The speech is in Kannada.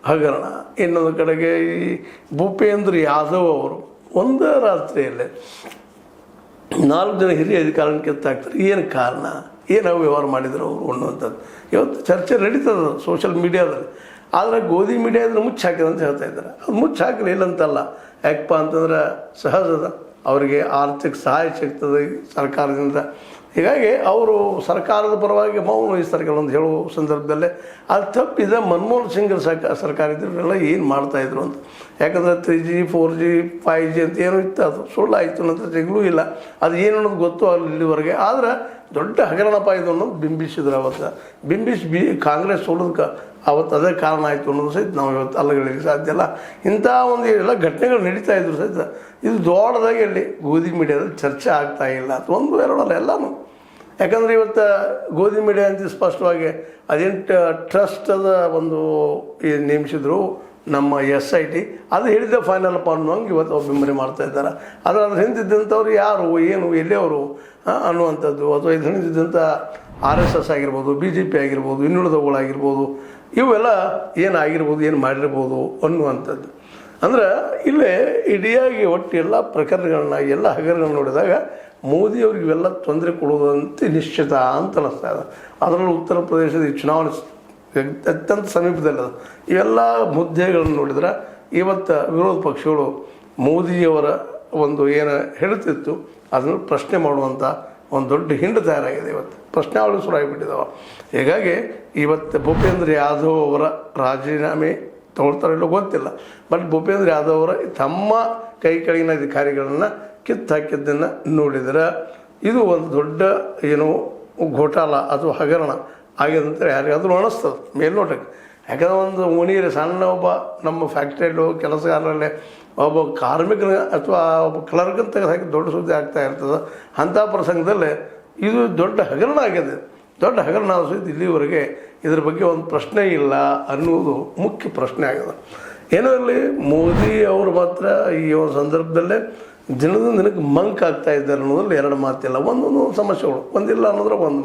ಹಗರಣ. ಇನ್ನೊಂದು ಕಡೆಗೆ ಈ ಭೂಪೇಂದ್ರ ಯಾದವ್ ಅವರು ಒಂದೇ ರಾತ್ರಿಯಲ್ಲೇ 4 ಜನ ಹಿರಿಯ ಅಧಿಕಾರಿಗಳನ್ನು ಕಿತ್ತಾಕ್ತಾರೆ. ಏನು ಕಾರಣ, ಏನು ವ್ಯವಹಾರ ಮಾಡಿದ್ರು ಅವರು ಅನ್ನುವಂಥದ್ದು ಇವತ್ತು ಚರ್ಚೆ ನಡೀತದೆ ಸೋಷಿಯಲ್ ಮೀಡಿಯಾದಲ್ಲಿ. ಆದರೆ ಗೋಧಿ ಮೀಡಿಯಾ ಇದ್ರೆ ಮುಚ್ಚಿ ಹಾಕಿದೆ ಅಂತ ಹೇಳ್ತಾ ಇದ್ದಾರೆ. ಅದು ಮುಚ್ಚಿ ಹಾಕಲಿ ಇಲ್ಲಂತಲ್ಲ. ಯಾಕಪ್ಪ ಅಂತಂದ್ರೆ ಸಹಜದ ಅವರಿಗೆ ಆರ್ಥಿಕ ಸಹಾಯ ಸಿಗ್ತದೆ ಸರ್ಕಾರದಿಂದ. ಹೀಗಾಗಿ ಅವರು ಸರ್ಕಾರದ ಪರವಾಗಿ ಮೌನ ವಹಿಸ್ತಾರೆ ಕೆಲವೊಂದು ಹೇಳುವ ಸಂದರ್ಭದಲ್ಲೇ. ಅದು ತಪ್ಪಿದೆ. ಮನಮೋಹನ್ ಸಿಂಗ್ ಸರ್ಕಾರ ಇದ್ರೆಲ್ಲ ಏನು ಮಾಡ್ತಾಯಿದ್ರು ಅಂತ. ಯಾಕಂದರೆ 3G 4G 5G ಅಂತ ಏನೋ ಇತ್ತು, ಅದು ಸುಳ್ಳಾಯಿತು ನಂತರ ಸಿಗಲೂ ಇಲ್ಲ. ಅದು ಏನು ಅನ್ನೋದು ಗೊತ್ತು ಆಗಲಿ ಇಲ್ಲಿವರೆಗೆ. ಆದರೆ ದೊಡ್ಡ ಹಗರಣಪ್ಪ ಇದು ಅನ್ನೋದು ಬಿಂಬಿಸಿದ್ರು ಅವತ್ತು. ಬಿಂಬಿಸಿ ಕಾಂಗ್ರೆಸ್ ಸೋಲೋದಕ್ಕೆ ಅವತ್ತು ಅದೇ ಕಾರಣ ಆಯಿತು ಅನ್ನೋದು ಸಹಿತ ನಾವು ಇವತ್ತು ಅಲ್ಲಗಳಿಗೆ ಸಾಧ್ಯ ಇಲ್ಲ. ಇಂಥ ಒಂದು ಎಲ್ಲ ಘಟನೆಗಳು ನಡೀತಾ ಇದ್ರು ಸಹಿತ ಇದು ದೊಡ್ಡದಾಗಿ ಅಲ್ಲಿ ಗೋಧಿ ಮೀಡಿಯಾದಲ್ಲಿ ಚರ್ಚೆ ಆಗ್ತಾ ಇಲ್ಲ. ಅದು ಒಂದು ಎರಡಲ್ಲ ಎಲ್ಲನೂ. ಯಾಕಂದರೆ ಇವತ್ತು ಗೋಧಿ ಮೀಡಿಯಾ ಅಂತ ಸ್ಪಷ್ಟವಾಗಿ ಅದೇನು ಟ್ರಸ್ಟದ ಒಂದು ನೇಮಿಸಿದ್ರು ನಮ್ಮ SIT, ಅದು ಹೇಳಿದ್ದೆ ಫೈನಲ್ ಅಪ್ಪ ಅನ್ನೋಂಗೆ ಇವತ್ತು ಅವ್ರು ಬಿಂಬನೆ ಮಾಡ್ತಾ ಇದ್ದಾರೆ. ಆದರೆ ಅದ್ರ ಹಿಂದಿದ್ದಂಥವ್ರು ಯಾರು, ಏನು, ಎಲ್ಲಿಯವರು ಅನ್ನುವಂಥದ್ದು, ಅಥವಾ ಇದ್ರ ಹಿಂದಿದ್ದಂಥ RSS ಆಗಿರ್ಬೋದು, BJP ಆಗಿರ್ಬೋದು, ಇನ್ನುಳಿದವುಗಳಾಗಿರ್ಬೋದು, ಇವೆಲ್ಲ ಏನಾಗಿರ್ಬೋದು, ಏನು ಮಾಡಿರ್ಬೋದು ಅನ್ನುವಂಥದ್ದು. ಅಂದ್ರೆ ಇಲ್ಲೇ ಇಡಿಯಾಗಿ ಒಟ್ಟು ಎಲ್ಲ ಪ್ರಕರಣಗಳನ್ನ ಎಲ್ಲ ಹಗರಣಗಳನ್ನ ನೋಡಿದಾಗ ಮೋದಿಯವ್ರಿಗೆ ಇವೆಲ್ಲ ತೊಂದರೆ ಕೊಡುವುದಂತೆ ನಿಶ್ಚಿತ ಅಂತ ಅನ್ನಿಸ್ತಾ ಇದೆ. ಅದರಲ್ಲೂ ಉತ್ತರ ಪ್ರದೇಶದ ಈ ಚುನಾವಣೆ ಅತ್ಯಂತ ಸಮೀಪದಲ್ಲದು. ಇವೆಲ್ಲ ಮುದ್ದೆಗಳನ್ನು ನೋಡಿದ್ರೆ ಇವತ್ತು ವಿರೋಧ ಪಕ್ಷಗಳು ಮೋದಿಯವರ ಒಂದು ಏನು ಹೇಳ್ತಿತ್ತು ಅದನ್ನು ಪ್ರಶ್ನೆ ಮಾಡುವಂಥ ಒಂದು ದೊಡ್ಡ ಹಿಂಡು ತಯಾರಾಗಿದೆ. ಇವತ್ತು ಪ್ರಶ್ನಾವಳಿ ಶುರು ಆಗಿಬಿಟ್ಟಿದ್ದಾವೆ. ಹೀಗಾಗಿ ಇವತ್ತು ಭೂಪೇಂದ್ರ ಯಾದವ್ ಅವರ ರಾಜೀನಾಮೆ ತೊಗೊಳ್ತಾರೋ ಗೊತ್ತಿಲ್ಲ. ಬಟ್ ಭೂಪೇಂದ್ರ ಯಾದವ್ ಅವರ ತಮ್ಮ ಕೈ ಕೆಳಗಿನ ಅಧಿಕಾರಿಗಳನ್ನು ಕಿತ್ತು ಹಾಕಿದ್ದನ್ನು ನೋಡಿದರೆ ಇದು ಒಂದು ದೊಡ್ಡ ಏನು ಘೋಟಾಲ ಅಥವಾ ಹಗರಣ ಆಗ್ಯದಂತ ಯಾರಿಗಾದ್ರೂ ಅನಿಸ್ತದೆ ಮೇಲ್ನೋಟಕ್ಕೆ. ಯಾಕಂದರೆ ಒಂದು ಓಣಿಯಲ್ಲಿ ಸಣ್ಣ ಒಬ್ಬ ನಮ್ಮ ಫ್ಯಾಕ್ಟ್ರಿಯಲ್ಲಿ ಕೆಲಸಗಾರರಲ್ಲೇ ಒಬ್ಬ ಕಾರ್ಮಿಕನ ಅಥವಾ ಒಬ್ಬ ಕ್ಲರ್ಕನ ತೆಗೆದು ಹಾಕಿ ದೊಡ್ಡ ಸುದ್ದಿ ಆಗ್ತಾ ಇರ್ತದೆ. ಅಂಥ ಪ್ರಸಂಗದಲ್ಲೇ ಇದು ದೊಡ್ಡ ಹಗರಣ ಆಗಿದೆ. ದೊಡ್ಡ ಹಗರಣ ಸಹಿತ ಇಲ್ಲಿವರೆಗೆ ಇದ್ರ ಬಗ್ಗೆ ಒಂದು ಪ್ರಶ್ನೆ ಇಲ್ಲ ಅನ್ನುವುದು ಮುಖ್ಯ ಪ್ರಶ್ನೆ ಆಗಿದೆ. ಏನೋ ಇಲ್ಲಿ ಮೋದಿ ಅವರು ಮಾತ್ರ ಈ ಒಂದು ಸಂದರ್ಭದಲ್ಲೇ ದಿನದಿಂದ ದಿನಕ್ಕೆ ಮಂಕ್ ಆಗ್ತಾ ಇದ್ದಾರೆ ಅನ್ನೋದ್ರಲ್ಲಿ ಎರಡು ಮಾತಿಲ್ಲ. ಒಂದೊಂದು ಸಮಸ್ಯೆಗಳು ಒಂದಿಲ್ಲ ಅನ್ನೋದ್ರೆ ಒಂದು